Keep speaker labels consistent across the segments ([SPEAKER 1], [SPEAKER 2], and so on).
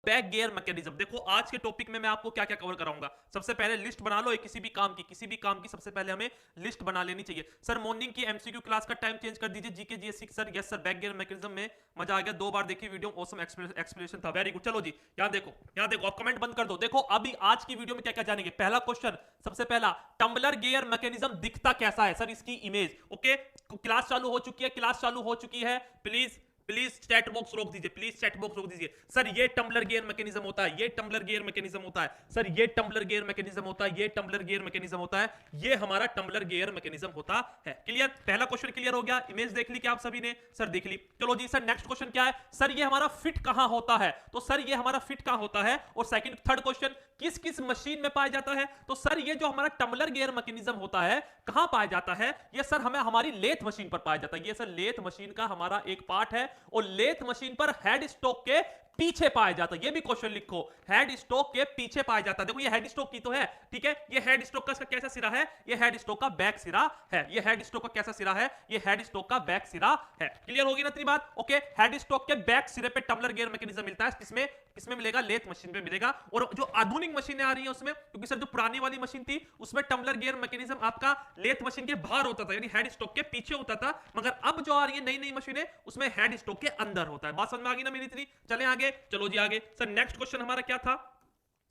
[SPEAKER 1] Back gear mechanism. देखो आज के टॉपिक में मैं आपको क्या क्या कवर कराऊंगा। सबसे पहले लिस्ट बना लो, किसी भी काम की सबसे पहले हमें लिस्ट बना लेनी चाहिए। सर मॉर्निंग की एमसीक्यू क्लास का टाइम चेंज कर दीजिए, GK GSC sir. Yes sir, back gear mechanism में मजा आ गया, 2 बार देखी वीडियो, ऑसम एक्सप्लेनेशन था, वेरी गुड। चलो जी यहाँ देखो, आप कमेंट बंद कर दो। देखो अभी आज की वीडियो में क्या क्या जानेंगे। पहला क्वेश्चन, सबसे पहला, टम्बलर गियर मैकेनिज्म दिखता कैसा है सर, इसकी इमेज। ओके, क्लास चालू हो चुकी है, प्लीज प्लीज चैट बॉक्स रोक दीजिए, प्लीज चैट बॉक्स रोक दीजिए। सर ये टम्बलर गियर मैकेनिज्म होता है, ये टम्बलर गियर मैकेनिज्म होता है, सर ये टम्बलर गियर मैकेनिज्म होता है, ये टम्बलर गियर मैकेनिज्म होता है, ये हमारा टम्बलर गियर मैकेनिज्म होता है। क्लियर, पहला क्वेश्चन क्लियर हो गया। इमेज देख ली क्या आप सभी ने, सर देख ली। चलो जी सर नेक्स्ट क्वेश्चन क्या है, सर ये हमारा फिट कहां होता है, तो सर ये हमारा फिट कहां होता है। और सेकंड थर्ड क्वेश्चन, किस किस मशीन में पाया जाता है, तो सर ये जो हमारा टम्बलर गियर मैकेनिज्म होता है कहां पाया जाता है, ये सर हमें हमारी लेथ मशीन पर पाया जाता है। ये सर लेथ मशीन का हमारा एक पार्ट है, और लेथ मशीन पर हेड स्टॉक के पीछे पाया जाता है। ये भी क्वेश्चन लिखो, हेड स्टॉक के पीछे पाया जाता है। देखो ये हेड स्टॉक की तो है, ठीक है, ये हेड स्टॉक का इसका कैसा सिरा है, ये हेड स्टॉक का बैक सिरा है। ये हेड स्टॉक का कैसा सिरा है, ये हेड स्टॉक का बैक सिरा है। क्लियर होगी ना इतनी बात। ओके, हेड स्टॉक के बैक सिरे पे टम्बलर गियर मैकेनिज्म मिलता है, किसमें किसमें मिलेगा, लेथ मशीन पे मिलेगा। और जो आधुनिक मशीनें आ रही हैं उसमें, क्योंकि सर जो पुरानी वाली मशीन थी उसमें टम्बलर गियर मैकेनिज्म आपका लेथ मशीन के बाहर होता था, यानी हेड स्टॉक के पीछे होता था। मगर अब जो आ रही है नई नई मशीनें, उसमें हेड स्टॉक के अंदर होता है। बात समझ में आ गई ना मेरी इतनी। चले आगे, चलो जी आगे। सर नेक्स्ट क्वेश्चन हमारा क्या था,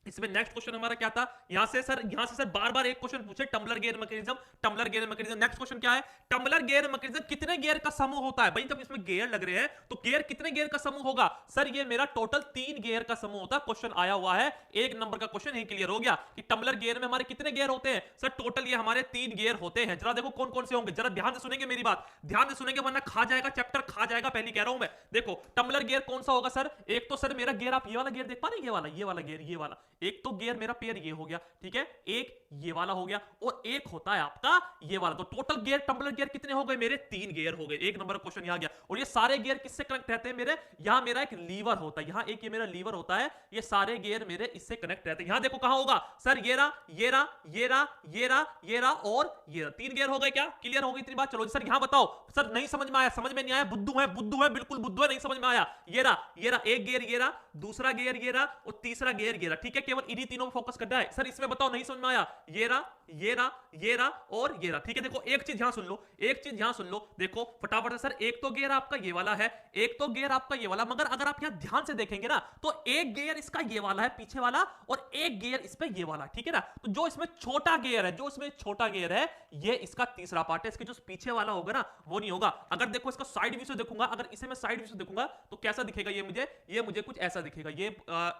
[SPEAKER 1] इसमें नेक्स्ट क्वेश्चन हमारा क्या था, यहां से सर बार बार एक क्वेश्चन पूछे, tumbler gear mechanism, tumbler gear mechanism. Next question क्या है, टम्बलर गियर मैकेनिज्म कितने गियर का समूह होता है। भाई जब इसमें गियर लग रहे हैं तो गियर कितने गियर का समूह होगा, सर ये मेरा टोटल 3 गियर का समूह होता है। क्वेश्चन आया हुआ है, 1 नंबर का क्वेश्चन ही क्लियर हो गया कि टम्बलर गियर में हमारे कितने गियर होते हैं। सर टोटल ये हमारे 3 गियर होते हैं। जरा देखो कौन कौन से होंगे, जरा ध्यान से सुनेंगे मेरी बात, ध्यान से सुनेंगे, वरना खा जाएगा चैप्टर, खा जाएगा, पहले कह रहा हूं मैं। देखो टम्बलर गियर कौन सा होगा सर, एक तो सर मेरा गियर, आप ये वाला गियर देख पा रहे हैं, ये वाला गियर, ये वाला, एक तो गियर मेरा पेयर ये हो गया, ठीक है, एक ये वाला हो गया, और एक होता है आपका ये वाला। तो टोटल गियर टम्बलर गियर कितने हो गए मेरे, 3 गियर हो गए। 1 नंबर का क्वेश्चन यहां गया। और ये सारे गियर किससे कनेक्ट रहते हैं मेरे, यहां मेरा एक लीवर होता है, यहां एक ये मेरा लीवर होता है, ये सारे गियर मेरे इससे कनेक्ट रहते हैं। यहां देखो कहां होगा सर, ये रहा, ये रहा, ये रहा, ये रहा, ये रहा, और ये रहा, 3 गियर हो गए। क्या क्लियर हो गई इतनी बात। चलो सर यहां बताओ, सर नहीं समझ में आया, समझ में नहीं आया, बुद्धू है, बुद्धू है, बिल्कुल बुद्धू है, नहीं समझ में आया। ये रहा एक गियर, ये रहा दूसरा गियर, ये रहा, और तीसरा गियर ये रहा, ठीक है, केवल इन्हीं तीनों में फोकस करना है। सर इसमें बताओ नहीं समझ में आया, ये रहा, ये रहा, ये रहा, और ये रहा, ठीक है। देखो एक चीज यहां सुन लो, एक चीज यहां सुन लो, देखो फटाफट से। सर एक तो गियर आपका ये वाला है, एक तो गियर आपका ये वाला, मगर अगर आप यहां ध्यान से देखेंगे ना, तो एक गियर इसका ये वाला है पीछे वाला, और एक गियर इस पे ये वाला, ठीक है ना। तो जो इसमें छोटा गियर है, जो इसमें छोटा गियर है, ये इसका तीसरा पार्ट है। इसके जो पीछे वाला होगा ना, वो नहीं होगा। अगर देखो इसका साइड व्यू से देखूंगा, अगर इसे मैं साइड व्यू से देखूंगा तो कैसा दिखेगा ये मुझे कुछ ऐसा दिखेगा। ये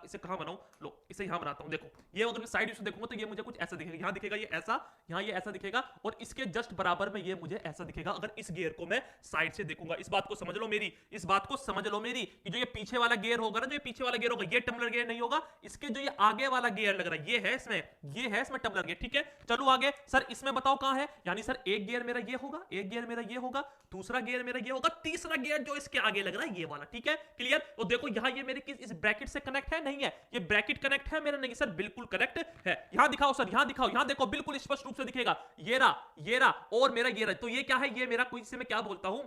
[SPEAKER 1] इसे कहां बनाऊं, लो इसे यहां बनाता हूं। देखो ये अगर मैं साइड व्यू से देखूंगा तो ये मुझे कुछ ऐसा दिखेगा, यहां दिखेगा ये ऐसा, यहां ये ऐसा दिखेगा, और इसके जस्ट बराबर में ये मुझे ऐसा दिखेगा अगर इस गियर को मैं साइड से देखूंगा। इस बात को समझ लो मेरी, इस बात को समझ लो मेरी, कि जो ये पीछे वाला गियर होगा ना, जो ये पीछे वाला गियर होगा, ये टम्बलर गियर नहीं होगा। इसके जो ये आगे वाला गियर लग रहा है, ये है इसमें टम्बलर गियर, ठीक है। चलो आगे, सर इसमें बताओ कहां है, यानी सर एक गियर मेरा ये होगा, एक गियर मेरा ये होगा, दूसरा गियर मेरा ये होगा, तीसरा गियर जो इसके आगे लग रहा है ये वाला, ठीक है, क्लियर। और देखो यहां ये मेरे किस इस ब्रैकेट से कनेक्ट है, नहीं है, ये ब्रैकेट कनेक्ट है मेरा, नहीं सर बिल्कुल कनेक्ट है। यहां दिखाओ सर, यहां दिखाओ, यहां देखो बिल्कुल स्पष्ट रूप से दिखेगा, ये रहा और मेरा ये रहा। तो ये क्या है, ये मेरा कोई, इसे मैं क्या बोलता हूं,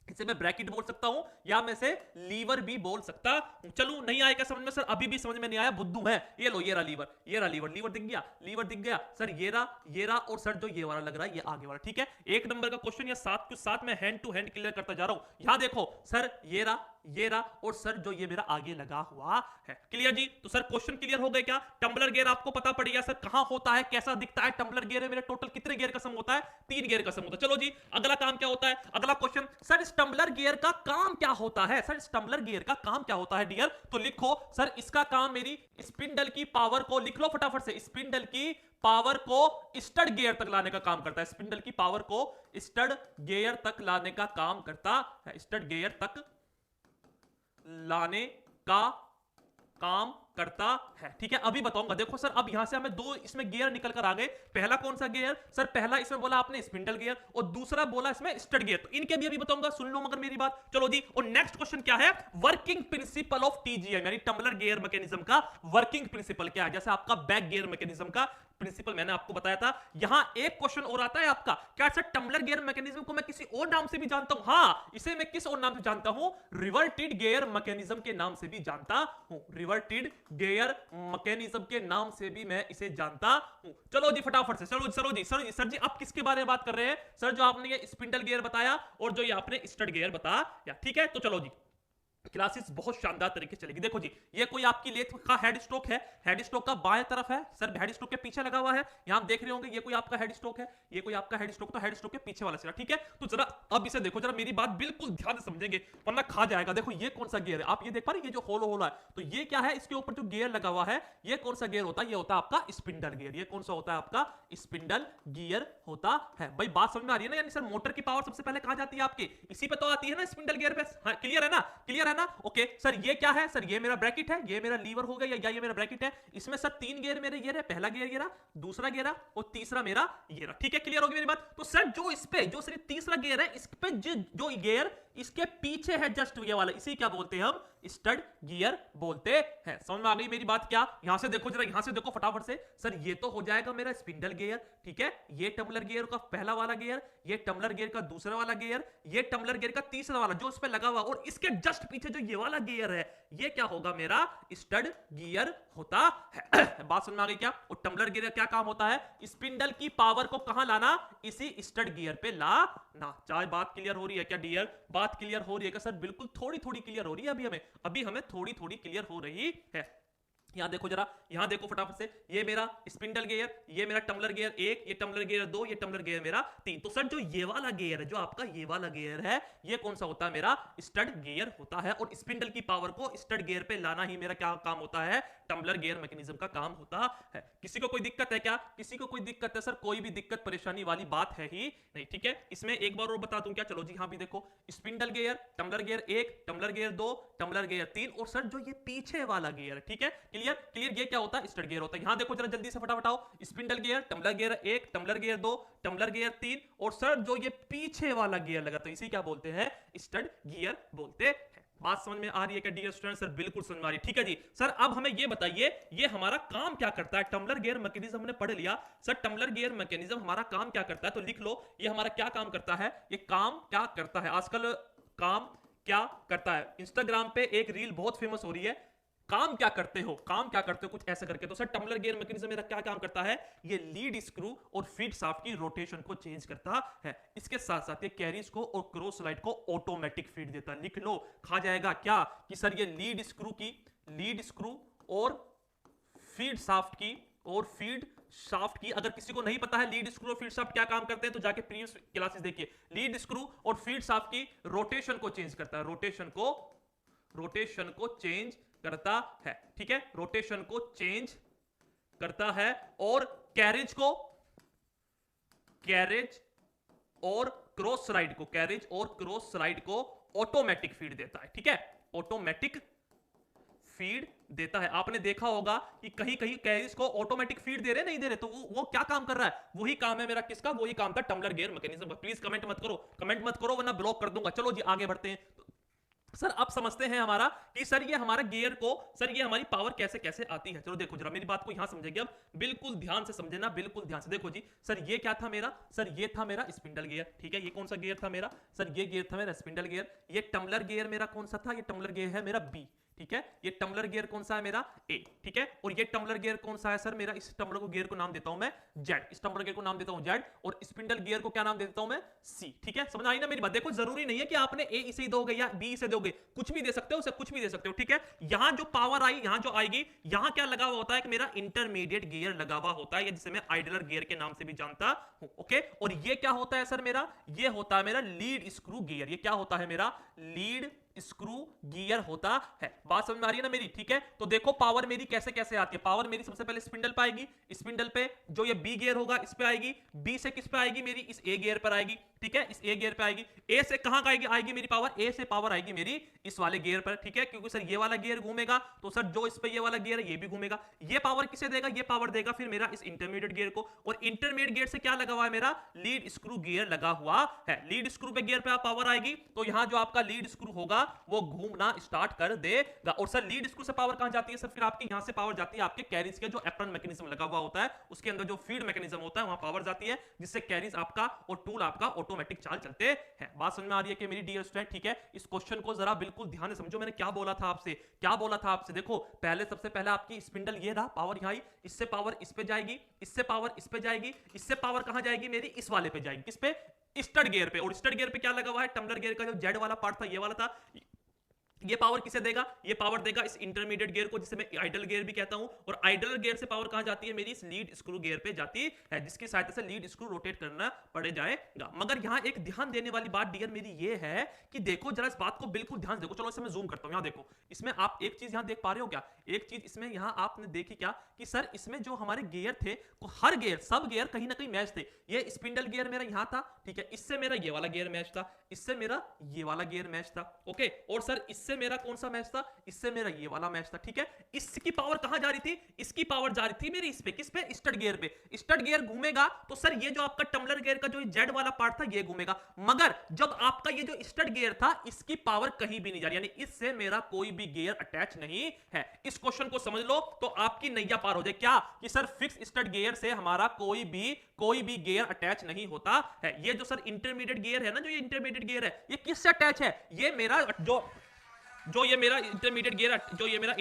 [SPEAKER 1] इसे मैं ब्रैकेट बोल सकता हूं, या मैं इसे लीवर भी बोल सकता हूं। चलो नहीं आएगा समझ में सर, अभी भी समझ में नहीं आया, बुद्धू है। ये लो, ये रहा लीवर, ये रहा लीवर, लीवर दिख गया, लीवर दिख गया सर, ये रहा, और सर जो ये वाला लग रहा है ये आगे वाला, ठीक है। 1 नंबर का क्वेश्चन, ये साथ में हैंड टू हैंड क्लियर करता जा रहा हूं। यहां देखो सर, ये रहा, और सर जो ये मेरा आगे लगा हुआ है, क्लियर जी। तो सर क्वेश्चन क्लियर हो गए क्या। टम्बलर गियर आपको पता पड़ गया सर कहां होता है, कैसा दिखता है टम्बलर गियर है मेरा, टोटल कितने गियर का सम होता है, 3 गियर का सम होता है। चलो जी अगला काम क्या होता है, अगला क्वेश्चन, सर इस टम्बलर गियर का काम क्या होता है, सर इस टम्बलर गियर का काम क्या होता है डियर। तो लिखो सर, इसका काम मेरी स्पिंडल की पावर को, लिख लो फटाफट से, स्पिंडल की पावर को स्टड गियर तक लाने का काम करता है, स्पिंडल की पावर को स्टड गियर तक लाने का काम करता है, स्टड गियर तक लाने का काम करता है। ठीक है, अभी बताऊंगा। देखो सर, अब यहां से हमें दो इसमें गियर निकल कर आ गए। पहला कौन सा गियर सर? पहला इसमें बोला आपने स्पिंडल गियर, और दूसरा बोला इसमें स्टड गियर। तो इनके भी अभी बताऊंगा, सुन लो मगर मेरी बात। चलो जी, और नेक्स्ट क्वेश्चन क्या है? वर्किंग प्रिंसिपल ऑफ टीजीएम, यानी टम्बलर गियर मैकेनिज्म का वर्किंग प्रिंसिपल क्या है? जैसे आपका बैक गियर मैकेनिज्म का प्रिंसिपल मैंने आपको बताया था। यहां एक क्वेश्चन और आता है आपका, क्या सर टम्बलर गियर मैकेनिज्म को मैं किसी और नाम से भी जानता हूं? हाँ, इसे मैं किस और नाम से जानता हूं? रिवर्टेड गियर मैकेनिज्म के नाम से भी जानता हूं। रिवर्टेड गियर मैकेनिज्म के नाम से भी मैं इसे जानता हूं। चलो जी फटाफट से, चलो जी सर जी आप किसके बारे में बात कर रहे हैं? सर जो आपने ये स्पिंडल गियर बताया और जो ये आपने स्टड गियर बताया। ठीक है, तो चलो जी, क्लासेस बहुत शानदार तरीके से चलेगी। देखो जी, ये कोई आपकी लेथ का हेड स्ट्रोक है। हेड स्ट्रोक का बाएं तरफ है सर, हेड स्ट्रोक के पीछे लगा हुआ है। यहां आप देख रहे होंगे, ये कोई आपका हेड स्ट्रोक है, ये कोई आपका हेड स्ट्रोक, तो हेड स्ट्रोक के पीछे वाला सिरा। ठीक है, तो जरा अब इसे देखो, जरा मेरी बात बिल्कुल ध्यान से समझेंगे वरना खा जाएगा। देखो ये कौन सा गियर है, आप ये देख पा रहे हैं, ये जो होलो होला है, तो ये क्या है? इसके ऊपर जो गियर लगा हुआ है, ये कौन सा गियर होता है? ये होता है आपका स्पिंडल गियर। ये कौन सा होता है? आपका स्पिंडल गियर होता है। भाई बात समझ में आ रही है ना? यानी सर मोटर की पावर सबसे पहले कहां जाती है? आपके इसी पे तो आती है ना, स्पिंडल गियर पे। हाँ, क्लियर है ना? क्लियर है ना? ओके सर, ये क्या है? सर ये मेरा ब्रैकेट है, ये मेरा लीवर हो गया, या ये मेरा ब्रैकेट है। इसमें सर तीन गियर मेरे गियर है, पहला गियर गिरा, दूसरा गियर और तीसरा मेरा गियर। ठीक है, क्लियर होगी मेरी बात? तो सर जो इस पे जो सिर्फ तीसरा गियर है, इस पे जो गियर इसके पीछे है जस्ट ये वाला, इसी क्या बोलते हैं हम? स्टड गियर बोलते हैं। समझ में आ गई मेरी बात? क्या यहां से देखो, जरा यहां से देखो फटाफट से। सर ये तो हो जाएगा मेरा स्पिंडल गियर। ठीक है, ये टम्बलर गियर का पहला वाला गियर, ये टम्बलर गियर का दूसरा वाला गियर, ये टम्बलर गियर का तीसरा वाला जो इस पे लगा हुआ, और इसके जस्ट पीछे जो ये वाला गियर है, ये क्या होगा? मेरा स्टड गियर होता है। बात समझ में आ गई क्या? और टम्बलर गियर का क्या काम होता है? स्पिंडल की पावर को कहां लाना? इसी स्टड गियर पे लाना। चाहे बात क्लियर हो रही है क्या डियर? बात क्लियर हो रही है क्या सर? बिल्कुल थोड़ी थोड़ी क्लियर हो रही है अभी हमें थोड़ी थोड़ी क्लियर हो रही है। यहां देखो जरा, यहां देखो फटाफट से, ये मेरा स्पिंडल गियर, ये मेरा टम्बलर गियर 1, ये टम्बलर गियर 2, ये टम्बलर गियर मेरा 3। तो सर जो ये वाला गियर है, जो आपका ये वाला गियर है, ये कौन सा होता है? मेरा स्टड गियर होता है। और स्पिंडल की पावर को स्टड गियर पे लाना ही मेरा क्या काम होता है? टम्बलर गियर मैकेनिज्म का काम होता है। किसी को कोई दिक्कत है क्या? किसी को कोई दिक्कत है? सर कोई भी दिक्कत परेशानी वाली बात है ही नहीं। ठीक है, इसमें एक बार और बता दूं क्या? चलो जी, यहां भी देखो, spindle gear, tumbler gear 1, tumbler gear 2, tumbler gear 3, और सर जो ये पीछे वाला गियर है, ठीक है, क्लियर क्लियर, ये क्या होता है? स्टड गियर होता है। यहां देखो जरा जल्दी से फटाफट आओ, spindle gear, tumbler gear 1, tumbler gear 2, tumbler gear 3, और सर जो ये पीछे वाला गियर लगा, तो इसी क्या बोलते हैं? स्टड गियर बोलते हैं। बात समझ में आ रही है क्या डियर स्टूडेंट? सर बिल्कुल समझ में आ रही है। ठीक है जी सर, अब हमें ये बताइए, ये हमारा काम क्या करता है? टम्बलर गियर मैकेनिज्म हमने पढ़ लिया। सर टम्बलर गियर मैकेनिज्म हमारा काम क्या करता है? तो लिख लो, ये हमारा क्या काम करता है? ये काम क्या करता है? आजकल काम क्या करता है, इंस्टाग्राम पे एक रील बहुत फेमस हो रही है, काम क्या करते हो, काम क्या करते हो, कुछ ऐसा करके। तो सर टम्बलर गियर मैकेनिज्म मेरा क्या काम करता है? ये लीड स्क्रू और फीड शाफ्ट की रोटेशन को चेंज करता है। इसके साथ साथ ये कैरीज को और क्रॉस स्लाइड को ऑटोमेटिक फीड देता है। लिख लो, खा जाएगा क्या? कि सर ये लीड स्क्रू और फीड शाफ्ट की अगर किसी को नहीं पता है लीड स्क्रू और फीड शाफ्ट क्या काम करते हैं, तो जाके प्रीवियस क्लासेस देखिए। लीड स्क्रू और फीड शाफ्ट की रोटेशन को चेंज करता है, रोटेशन को चेंज करता है। ठीक है, रोटेशन को चेंज करता है, और कैरेज और क्रॉस राइड को ऑटोमेटिक फीड देता है। ठीक है, ऑटोमेटिक फीड देता है। आपने देखा होगा कि कहीं कहीं कैरीज को ऑटोमेटिक फीड दे रहे नहीं दे रहे, तो वो क्या काम कर रहा है? वही काम है मेरा किसका? वही काम था टम्बलर गियर मैकेनिज्म का। प्लीज कमेंट मत करो वरना ब्लॉक कर दूंगा। चलो जी आगे बढ़ते हैं। सर अब समझते हैं हमारा कि सर ये हमारा गियर को, सर ये हमारी पावर कैसे कैसे आती है। चलो देखो जरा मेरी बात को यहां समझेंगे, अब बिल्कुल ध्यान से समझे ना, बिल्कुल ध्यान से देखो जी। सर ये क्या था मेरा? सर ये था मेरा स्पिंडल गियर। ठीक है, ये कौन सा गियर था मेरा? सर ये गियर था मेरा स्पिंडल गियर। ये टम्बलर गियर मेरा कौन सा था? ये टम्बलर गियर है मेरा बी। ठीक है, ये टम्बलर गियर कौन सा है मेरा? ए। ठीक है, और ये टम्बलर गियर कौन सा है सर मेरा? इस टम्बलर को गियर को नाम देता हूं मैं जेड, इस टम्बलर गियर को नाम देता हूं जेड, और स्पिंडल गियर को क्या नाम देता हूं मैं? सी। ठीक है, समझ आई ना मेरी बात? देखो जरूरी नहीं है कि आपने ए इसे दोगे या बी इसे दोगे, कुछ भी दे सकते हो, उसे कुछ भी दे सकते हो। ठीक है, यहां जो पावर आई, यहां जो आएगी, यहां क्या लगा हुआ होता है कि मेरा इंटरमीडिएट गियर लगा हुआ होता है, जिसे मैं आइडलर गियर के नाम से भी जानता हूं। ओके, और ये क्या होता है सर मेरा? ये होता है मेरा लीड स्क्रू गियर। ये क्या होता है मेरा? लीड स्क्रू गियर होता है। बात समझ में आ रही है ना मेरी? ठीक है, तो देखो पावर मेरी कैसे कैसे आती है। पावर मेरी सबसे पहले स्पिंडल पे आएगी, स्पिंडल पे जो ये बी गियर होगा इस पे आएगी, बी से किस पे आएगी? मेरी इस ए गियर पर आएगी, ठीक है, इस ए गियर पे आएगी। ए से कहां आएगी मेरी पावर, ए से पावर आएगी मेरी इस वाले गियर पर, ठीक है, क्योंकि सर ये वाला गियर घूमेगा तो सर जो इस पे ये वाला गियर है ये भी घूमेगा। ये पावर किसे देगा, ये पावर देगा फिर मेरा इस इंटरमीडिएट गियर को, और इंटरमीडिएट गियर से क्या लगा हुआ है, मेरा लीड स्क्रू गियर लगा हुआ है। लीड स्क्रू पे गियर पे पावर आएगी तो यहां जो आपका लीड स्क्रू होगा वो घूमना स्टार्ट कर देगा। और सर लीड स्क्रू से पावर कहां जाती है सर, फिर आपकी यहां से पावर जाती है आपके कैरीज के जो एप्रन मैकेनिज्म लगा हुआ होता है उसके अंदर जो फीड मैकेनिज्म होता है वहां पावर जाती है, जिससे कैरीज आपका और टूल आपका ऑटोमेटिक चाल चलते हैं। बात समझ में आ रही है कि मेरी डियर स्टूडेंट, ठीक है। इस क्वेश्चन को जरा बिल्कुल ध्यान से समझो, मैंने क्या बोला था आपसे, क्या बोला था आपसे। देखो पहले सबसे पहले आपकी स्पिंडल ये रहा, पावर यहाँ आई, इससे पावर इस पे जाएगी, इससे पावर इस पे जाएगी, इससे पावर कहां जाएगी मेरी इस वाले पे जाएगी, किस पे, स्टड गियर पे। और स्टड गियर पे क्या लगा हुआ है, टम्बलर गियर का जो जेड वाला पार्ट था ये वाला था, ये पावर किसे देगा, ये पावर देगा इस इंटरमीडिएट गियर को जिसे मैं आइडल गियर भी कहता हूं। और आइडल गियर से पावर कहां जाती है मेरी इस लीड स्क्रू गियर पे जाती है, जिसकी सहायता से लीड स्क्रू रोटेट करना पड़ जाएगा। मगर यहां एक ध्यान देने वाली बात डियर मेरी ये है कि देखो जरा इस बात को बिल्कुल ध्यान से देखो। चलो इसे मैं जूम करता हूं, यहां देखो, इसमें आप एक चीज यहां देख पा रहे हो क्या, एक चीज इसमें यहां आपने देखी क्या कि सर इसमें जो हमारे गियर थे हर गियर सब गियर कहीं ना कहीं मैच थे। ये स्पिंडल गियर मेरा यहां था, ठीक है, इससे मेरा ये वाला गियर मैच था, इससे मेरा ये वाला गियर मैच था, ओके। और सर इससे मेरा कौन सा मैच था, इससे मेरा ये वाला मैच था, ठीक है। इसकी पावर कहां जा रही थी, इसकी पावर जा रही थी मेरी इस पे, किस पे, स्टड गियर पे। स्टड गियर घूमेगा तो सर ये जो आपका टम्बलर गियर का जो जेड वाला पार्ट था ये घूमेगा। मगर जब आपका ये जो स्टड गियर था इसकी पावर कहीं भी नहीं जा रही, यानी इससे मेरा कोई भी गियर अटैच नहीं है। इस क्वेश्चन को समझ लो तो आपकी नैया पार हो जाए, क्या कि सर फिक्स स्टड गियर से हमारा कोई भी गियर अटैच नहीं होता है। ये जो सर इंटरमीडिएट गियर है ना, जो ये इंटरमीडिएट गियर है ये किससे अटैच है, ये मेरा जो ये मेरा इंटरमीडिएट गियर, जो ये मेरा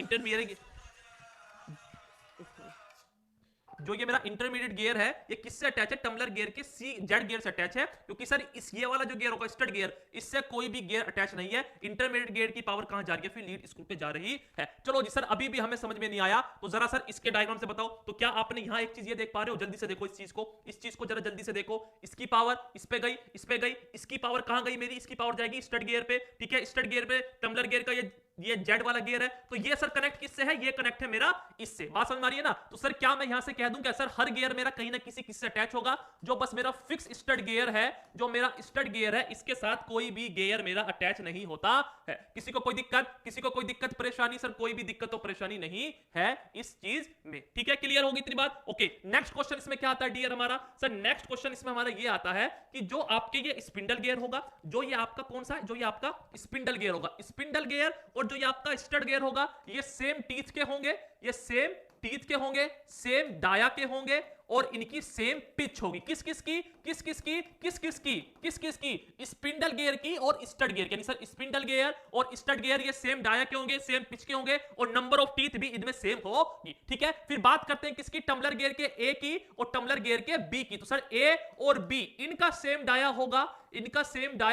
[SPEAKER 1] इंटरमीडिएट गियर है ये किससे अटैच है, टम्बलर गियर के सी जेड गियर से अटैच है। क्योंकि सर इस ये वाला जो गियर होगा स्टड गियर, इससे कोई भी गियर अटैच नहीं है। इंटरमीडिएट गियर की पावर कहां जा रही है, फिर लीड स्क्रू पे जा रही है। चलो जी सर अभी भी हमें समझ में नहीं आया तो जरा सर इसके डायग्राम से बताओ। तो क्या आपने यहां एक चीज ये देख पा रहे हो, जल्दी से देखो इस चीज को जरा जल्दी से देखो। इसकी पावर इस पे गई, इस पे गई, इसकी पावर कहां गई मेरी, इसकी पावर जाएगी स्टड गियर पे, ठीक है। स्टड गियर पे टम्बलर गियर का ये जेड वाला गियर है, तो ये सर कनेक्ट किससे है, ये कनेक्ट है मेरा इससे। बात समझ में आ रही है ना। तो सर क्या मैं यहां से कह दूं क्या सर हर गियर मेरा कहीं ना किससे अटैच होगा, जो बस मेरा फिक्स स्टड गियर है, जो मेरा स्टड गियर है इसके साथ कोई भी गियर मेरा अटैच नहीं होता है। किसी को कोई दिक्कत परेशानी, सर कोई भी दिक्कत तो परेशानी नहीं है इस चीज में, ठीक है। क्लियर होगी इतनी बात, ओके। नेक्स्ट क्वेश्चन इसमें क्या आता है डियर हमारा, सर नेक्स्ट क्वेश्चन इसमें हमारा ये आता है कि जो आपके ये स्पिंडल गियर होगा, जो ये आपका कौन सा है, जो ये आपका स्पिंडल गियर होगा, स्पिंडल गियर और जो ये आपका स्टड गियर होगा ये सेम टीथ के होंगे, ये सेम टीथ के होंगे, सेम डाया के होंगे और इनकी सेम पिच होगी। किस किस की स्पिंडल गियर की और स्टड गियर की, यानी सर स्पिंडल गियर और स्टड गियर ये सेम डाया के होंगे, सेम पिच के होंगे और नंबर ऑफ टीथ भी इनमें सेम होगी, ठीक है। फिर बात करते हैं किसकी, टम्बलर गियर के ए की और टम्बलर गियर के बी की। तो सर ए और बी इनका सेम डाया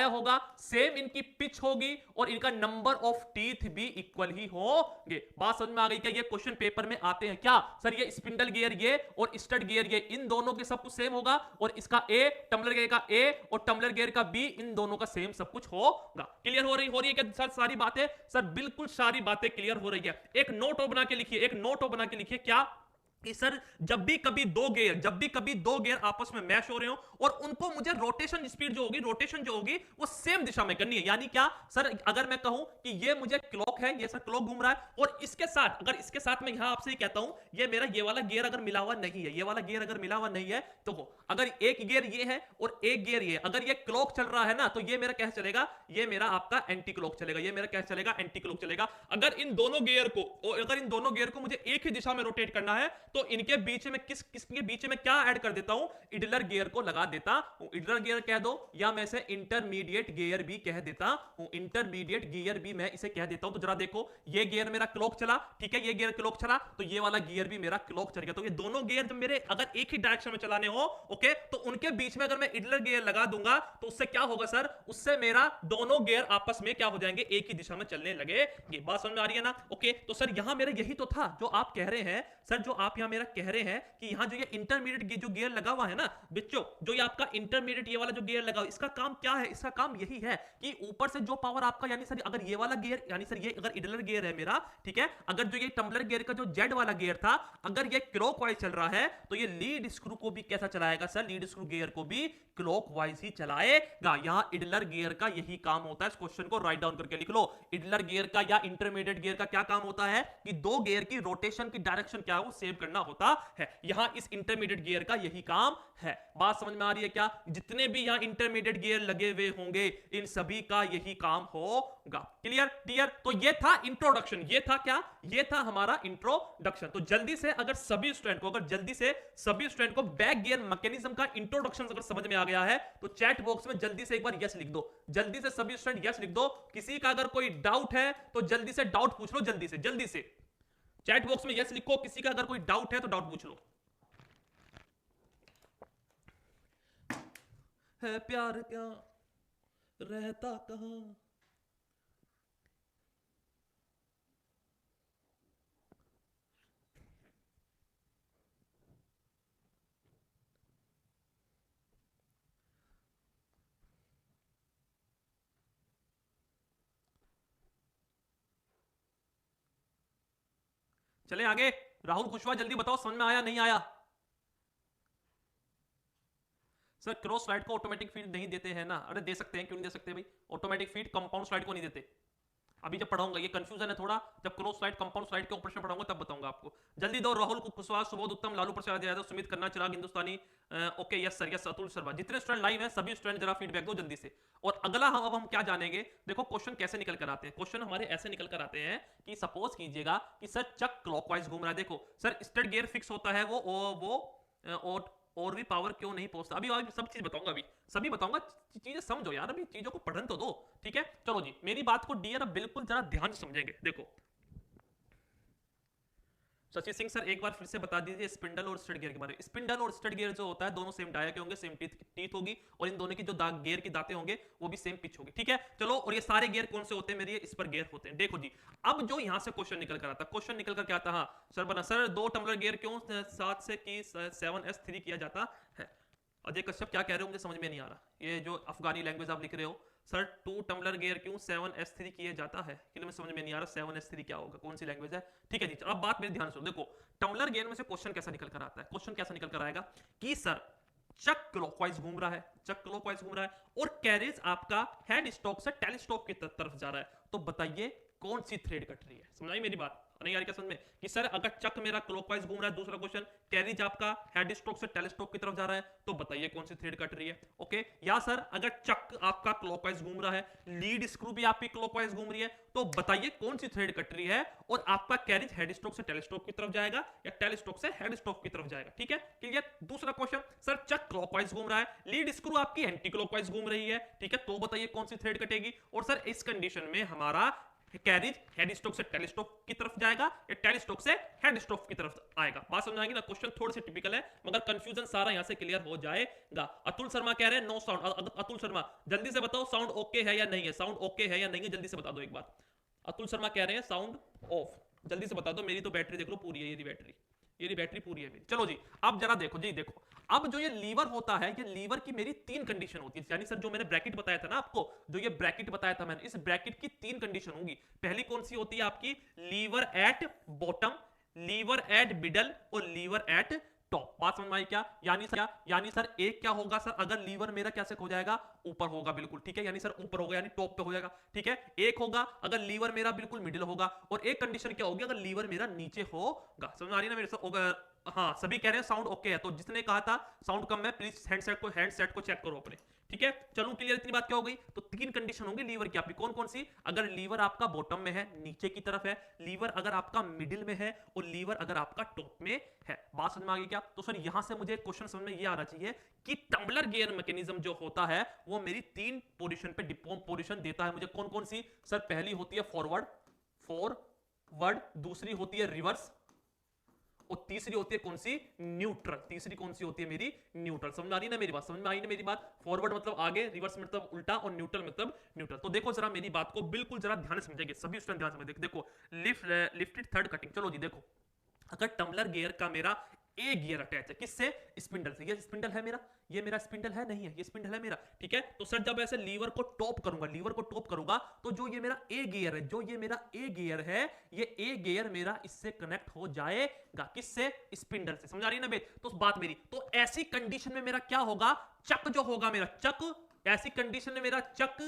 [SPEAKER 1] होगा, सेम इनकी पिच होगी और इनका नंबर ऑफ टीथ भी इक्वल ही होंगे। बात समझ में आ गई क्या, ये क्वेश्चन पेपर में आते हैं क्या सर, ये स्पिंडल गियर ये और स्टड गियर ये इन दोनों के सब कुछ सेम होगा और इसका ए टम्बलर गियर का ए और टम्बलर गियर का बी इन दोनों का सेम सब कुछ होगा। क्लियर हो रही है क्या सर, सारी बातें सर बिल्कुल सारी बातें क्लियर हो रही है। एक नोट बना के लिखिए, क्या कि सर जब भी कभी दो गियर आपस में मैच हो रहे हो और उनको मुझे रोटेशन स्पीड जो होगी वो सेम दिशा में करनी है। यानी क्या सर, अगर मैं कहूं कि ये मुझे क्लॉक है, ये सर क्लॉक घूम रहा है और इसके साथ मैं यहां आपसे ही कहता हूं ये मेरा ये वाला गियर अगर मिला हुआ नहीं है, तो अगर एक गियर ये है और एक गियर ये, अगर ये क्लॉक चल रहा है ना तो ये मेरा कैसे चलेगा, ये मेरा आपका एंटी क्लॉक चलेगा, अगर इन दोनों गियर को मुझे एक ही दिशा में रोटेट करना है तो इनके बीच में किसके बीच में क्या ऐड कर देता हूं, इडलर गियर को लगा देता हूं। इडलर गियर कह दो या मैं इसे इंटरमीडिएट गियर भी कह देता हूं, इंटरमीडिएट गियर भी मैं इसे कह देता हूं। तो जरा देखो ये गियर मेरा क्लॉक चला, ठीक है, ये गियर क्लॉक चला तो ये वाला गियर भी मेरा क्लॉक चल गया। तो ये दोनों गियर जब मेरे अगर एक ही डायरेक्शन में चलाने हो, ओके, तो उनके बीच में अगर मैं इडलर गियर लगा दूंगा तो उससे क्या होगा सर, उससे मेरा दोनों गियर आपस में क्या हो जाएंगे, एक ही दिशा में चलने लगे। ये बात समझ में आ रही है ना, ओके। तो सर यहां मेरा यही तो था जो आप कह रहे हैं सर, जो आप यहाँ मेरा कह रहे हैं कि यहाँ जो ये इंटरमीडिएट जो गियर लगा हुआ है ना बच्चों, जो ये आपका इंटरमीडिएट ये वाला जो गियर लगा हुआ, इसका काम क्या है? इसका काम यही है कि ऊपर से जो पावर आपका, यानी सर अगर ये वाला गियर, यानी सर ये अगर इडलर गियर है मेरा, ठीक है, अगर जो ये टम्बलर गियर का जो जेड वाला गियर था, अगर ये क्लॉकवाइज चल रहा है तो ये लीड स्क्रू को भी कैसा चलाएगा सर? लीड स्क्रू गियर को भी क्लॉकवाइज ही चलाएगा। यहां इडलर गियर का यही काम होता है। इस क्वेश्चन को राइट डाउन करके लिख लो। इडलर गियर का या इंटरमीडिएट गियर का क्या काम होता है कि दो गियर की रोटेशन की डायरेक्शन क्या है वो सेव करना होता है। यहां इस इंटरमीडिएट गियर का यही काम है। बात समझ में आ रही है क्या? जितने भी यहां इंटरमीडिएट गियर लगे हुए होंगे इन सभी का यही काम होगा। Clear clear? तो ये था इंट्रोडक्शन, ये था क्या? ये था हमारा इंट्रोडक्शन। तो जल्दी से अगर सभी स्टूडेंट को बैक गियर मैकेनिज्म का इंट्रोडक्शन अगर समझ में आ गया है तो चैट बॉक्स में जल्दी से एक बार यस लिख दो। जल्दी से सभी स्टूडेंट यस लिख दो। किसी का अगर कोई डाउट है तो जल्दी से डाउट पूछ लो। जल्दी से चैट बॉक्स में यस लिखो। किसी का अगर कोई डाउट है तो डाउट पूछ लो। है प्यार क्या रहता कहां? चले आगे। राहुल कुशवाहा जल्दी बताओ समझ में आया नहीं आया? सर क्रॉस स्लाइड को ऑटोमेटिक फीड नहीं देते हैं ना? अरे दे सकते हैं, क्यों नहीं दे सकते भाई? ऑटोमेटिक फीड कंपाउंड स्लाइड को नहीं देते। अभी जब पढ़ाऊंगा, ये कंफ्यूजन है थोड़ा, जब क्रॉस स्लाइड कंपाउंड स्लाइड के ऑपरेशन पढ़ाऊंगा तब बताऊंगा आपको। जल्दी दो। Rahul Kushwaha, Subodh Uttam, Lalu Prasad Yadav, Sumit Khanna, Chirag Hindustani, okay yes sir, yes Atul Sharma, जितने स्टूडेंट लाइव हैं सभी स्टूडेंट जरा फीडबैक दो जल्दी से। और अगला हम क्या जानेंगे? देखो क्वेश्चन कैसे निकल कर आते हैं। क्वेश्चन हमारे ऐसे निकल कर आते हैं कि सपोज कीजिएगा कि सर चक क्लॉकवाइज घूम रहा है। देखो सर स्टड गियर फिक्स होता है वो और भी पावर क्यों नहीं पहुंचता? अभी सब चीज बताऊंगा, अभी सभी बताऊंगा। चीजें समझो यार, अभी चीजों को पढ़ने तो दो। ठीक है चलो जी, मेरी बात को डियर अब बिल्कुल जरा ध्यान से समझेंगे। देखो शशि सिंह सर एक बार फिर से बता दीजिए स्पिंडल और स्टड गियर के बारे में। स्पिंडल और स्टड गियर जो होता है दोनों सेम डाया के होंगे, सेम टीथ होगी, और इन दोनों की जो गियर की दांतें होंगे वो भी सेम पिच होगी। ठीक है चलो, और ये सारे गियर कौन से होते हैं मेरे? इस पर गियर होते हैं। देखो जी, अब जो यहां से क्वेश्चन निकल कर आता है, क्वेश्चन निकल कर क्या आता है? हाँ सर बना सर 2 टम्बलर गियर क्यों 7 से 7S3 किया जाता है? अजय कश्यप क्या कह रहे हो मुझे समझ में नहीं आ रहा। ये जो अफगानी लैंग्वेज आप लिख रहे हो, सर 2 टम्बलर गियर क्यों 7S3 किए जाता है? क्योंकि मैं समझ में नहीं आ रहा 7S3 क्या होगा, कौन सी लैंग्वेज है? ठीक है जी, अब बात मेरे ध्यान से सुनो। देखो टम्बलर गियर में से क्वेश्चन कैसा निकल कर आता है? क्वेश्चन कैसा निकल कर आएगा कि सर चक क्लॉकवाइज घूम रहा है, चक क्लॉकवाइज घूम रहा है और कैरेज आपका हेड स्टॉक से टेल स्टॉक की तरफ जा रहा है। तो बताइए कौन सी थ्रेड कट रही है? समझाइए मेरी बात, नहीं यार क्या समझ में? कि सर अगर चक मेरा क्लॉकवाइज घूम रहा है, दूसरा क्वेश्चन कैरिज आपका हेड स्ट्रोक से टेल स्ट्रोक की तरफ जा रहा है, तो बताइए कौन सी थ्रेड कट रही है? ओके, या सर अगर चक आपका क्लॉकवाइज घूम रहा है, लीड स्क्रू भी आपकी क्लॉकवाइज घूम रही है, तो बताइए कौन सी थ्रेड कट रही है और आपका कैरिज हेड स्ट्रोक से टेल स्ट्रोक की तरफ जाएगा या टेल स्ट्रोक से हेड स्ट्रोक की तरफ जाएगा? ठीक है क्लियर? दूसरा क्वेश्चन, सर चक क्लॉकवाइज घूम रहा है, लीड स्क्रू आपकी एंटी क्लॉकवाइज घूम रही है, ठीक है, तो बताइए कौन सी थ्रेड कटेगी? और सर इस कंडीशन में हमारा कैरिज हेड स्ट्रोक से टेल स्ट्रोक की तरफ जाएगा या टेल स्ट्रोक से हेड स्ट्रोक की तरफ आएगा? बात समझ आएगी ना? क्वेश्चन थोड़े से टिपिकल है मगर कंफ्यूजन सारा यहां से क्लियर हो जाएगा। अतुल शर्मा कह रहे हैं नो साउंड। अतुल शर्मा जल्दी से बताओ साउंड ओके है या नहीं है? साउंड ओके है या नहीं है जल्दी से बता दो एक बार। अतुल शर्मा कह रहे हैं साउंड ऑफ, जल्दी से बता दो। मेरी तो बैटरी देख लो पूरी है, ये बैटरी पूरी है मेरी। चलो जी अब जरा देखो जी, देखो अब जो ये लीवर होता है, ये लीवर की मेरी 3 कंडीशन होती है। यानी सर जो मैंने ब्रैकेट बताया था ना आपको, जो ये ब्रैकेट बताया था मैंने, इस ब्रैकेट की 3 कंडीशन होंगी। पहली कौन सी होती है आपकी? Lever at bottom, lever at middle और लीवर एट टॉप। बात समझ में आई क्या? यानी सर एक क्या होगा सर, अगर लीवर मेरा कैसे हो जाएगा? ऊपर होगा बिल्कुल, ठीक है, यानी सर ऊपर होगा यानी टॉप पे हो जाएगा, ठीक है। एक होगा अगर लीवर मेरा बिल्कुल मिडिल होगा, और एक कंडीशन क्या होगी अगर लीवर मेरा नीचे होगा। समझ आ रही है ना मेरे से? हाँ सभी कह रहे हैं साउंड ओके है, तो जिसने कहा था साउंड कम है प्लीज हैंडसेट को चेक करो अपने, ठीक है। चलो क्लियर, इतनी बात क्या हो गई? तो 3 कंडीशन होंगी लीवर की आपकी। कौन कौन सी? अगर लीवर आपका बॉटम में है, नीचे की तरफ है, लीवर अगर आपका मिडिल में है, और लीवर अगर आपका टॉप में है। बात समझ में आ गई क्या? तो सर यहां से मुझे क्वेश्चन समझ में ये आना चाहिए कि टम्बलर गियर मैकेनिज्म जो होता है वो मेरी 3 पोजीशन पे पोजीशन देता है मुझे। कौन कौन सी? सर पहली होती है फॉरवर्ड, दूसरी होती है रिवर्स, और तीसरी होती है कौन सी? न्यूट्रल। तीसरी कौन सी होती है मेरी? न्यूट्रल। समझ में आ रही ना मेरी बात? समझ में आई ना मेरी बात? फॉरवर्ड मतलब आगे, रिवर्स मतलब उल्टा, और न्यूट्रल मतलब न्यूट्रल। तो देखो जरा मेरी बात को बिल्कुल जरा ध्यान से समझेंगे सभी स्टूडेंट, ध्यान से देखो। लिफ्टेड थर्ड कटिंग, चलो जी देखो अगर टम्बलर गियर का मेरा ए गियर अटैच है किससे, स्पिंडल से, ये स्पिंडल है मेरा, ये मेरा स्पिंडल है नहीं है, ये स्पिंडल है मेरा, ठीक है। तो सर जब ऐसे लीवर को टॉप करूंगा, लीवर को टॉप करूंगा, तो जो ये मेरा ए गियर है, जो ये मेरा ए गियर है, ये ए गियर मेरा इससे कनेक्ट हो जाएगा, किससे, स्पिंडल से। समझ आ रही है ना बेट, तो बात मेरी, तो ऐसी कंडीशन में मेरा क्या होगा, चक जो होगा मेरा, चक, ऐसी कंडीशन में मेरा चक